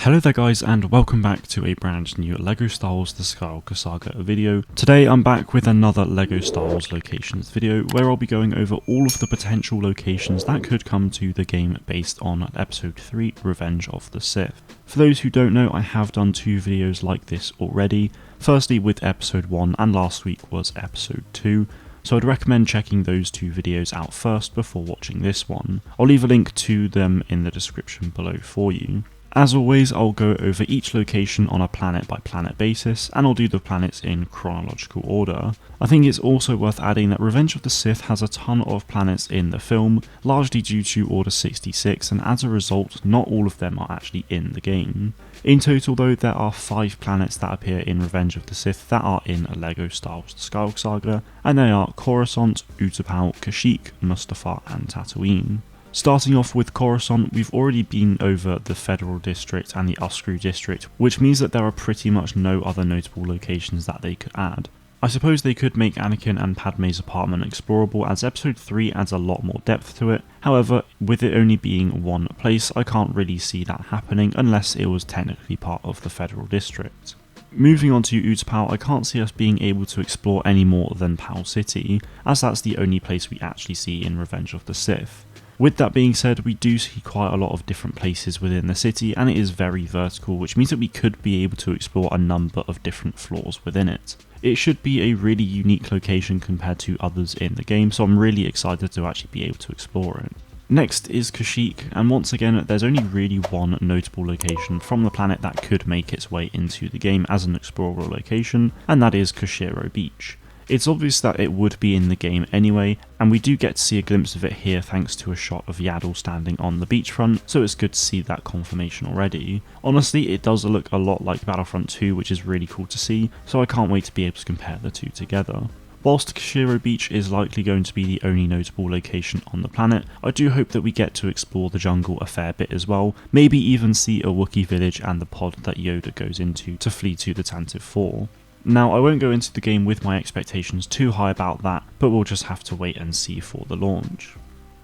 Hello there guys, and welcome back to a brand new LEGO Star Wars The Skywalker Saga video. Today I'm back with another LEGO Star Wars locations video where I'll be going over all of the potential locations that could come to the game based on Episode 3 Revenge of the Sith. For those who don't know, I have done two videos like this already, firstly with Episode 1 and last week was Episode 2. So I'd recommend checking those two videos out first before watching this one. I'll leave a link to them in the description below for you. As always, I'll go over each location on a planet by planet basis, and I'll do the planets in chronological order. I think it's also worth adding that Revenge of the Sith has a ton of planets in the film, largely due to Order 66, and as a result, not all of them are actually in the game. In total though, there are 5 planets that appear in Revenge of the Sith that are in LEGO Star Wars The Skywalker Saga, and they are Coruscant, Utapau, Kashyyyk, Mustafar, and Tatooine. Starting off with Coruscant, we've already been over the Federal District and the Uskrew District, which means that there are pretty much no other notable locations that they could add. I suppose they could make Anakin and Padme's apartment explorable, as Episode 3 adds a lot more depth to it. However, with it only being one place, I can't really see that happening unless it was technically part of the Federal District. Moving on to Utapau, I can't see us being able to explore any more than Pau City, as that's the only place we actually see in Revenge of the Sith. With that being said, we do see quite a lot of different places within the city, and it is very vertical, which means that we could be able to explore a number of different floors within it. It should be a really unique location compared to others in the game, so I'm really excited to actually be able to explore it. Next is Kashyyyk, and once again there's only really one notable location from the planet that could make its way into the game as an explorable location, and that is Kashyyyk Beach. It's obvious that it would be in the game anyway, and we do get to see a glimpse of it here thanks to a shot of Yaddle standing on the beachfront, so it's good to see that confirmation already. Honestly, it does look a lot like Battlefront 2, which is really cool to see, so I can't wait to be able to compare the two together. Whilst Kashyyyk Beach is likely going to be the only notable location on the planet, I do hope that we get to explore the jungle a fair bit as well, maybe even see a Wookiee village and the pod that Yoda goes into to flee to the Tantive 4. Now, I won't go into the game with my expectations too high about that, but we'll just have to wait and see for the launch.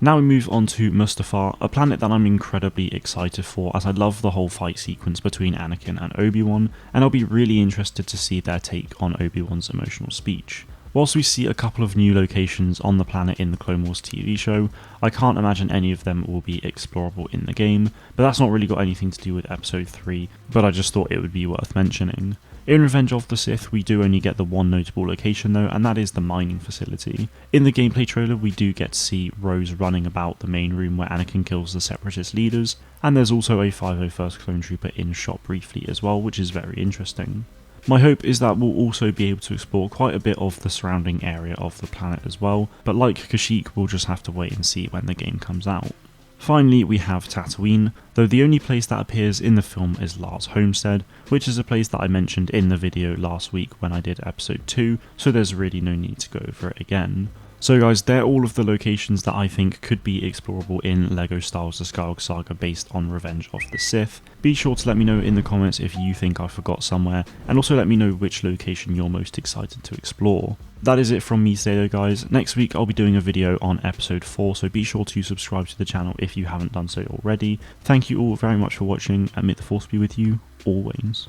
Now we move on to Mustafar, a planet that I'm incredibly excited for, as I love the whole fight sequence between Anakin and Obi-Wan, and I'll be really interested to see their take on Obi-Wan's emotional speech. Whilst we see a couple of new locations on the planet in the Clone Wars TV show, I can't imagine any of them will be explorable in the game, but that's not really got anything to do with Episode 3, but I just thought it would be worth mentioning. In Revenge of the Sith, we do only get the one notable location though, and that is the mining facility. In the gameplay trailer, we do get to see Rose running about the main room where Anakin kills the Separatist leaders, and there's also a 501st Clone Trooper in shot briefly as well, which is very interesting. My hope is that we'll also be able to explore quite a bit of the surrounding area of the planet as well, but like Kashyyyk, we'll just have to wait and see when the game comes out. Finally, we have Tatooine, though the only place that appears in the film is Lars' homestead, which is a place that I mentioned in the video last week when I did Episode 2, so there's really no need to go over it again. So guys, they're all of the locations that I think could be explorable in LEGO Star Wars The Skywalker Saga based on Revenge of the Sith. Be sure to let me know in the comments if you think I forgot somewhere, and also let me know which location you're most excited to explore. That is it from me today though guys. Next week I'll be doing a video on Episode 4, so be sure to subscribe to the channel if you haven't done so already. Thank you all very much for watching, and may the Force be with you always.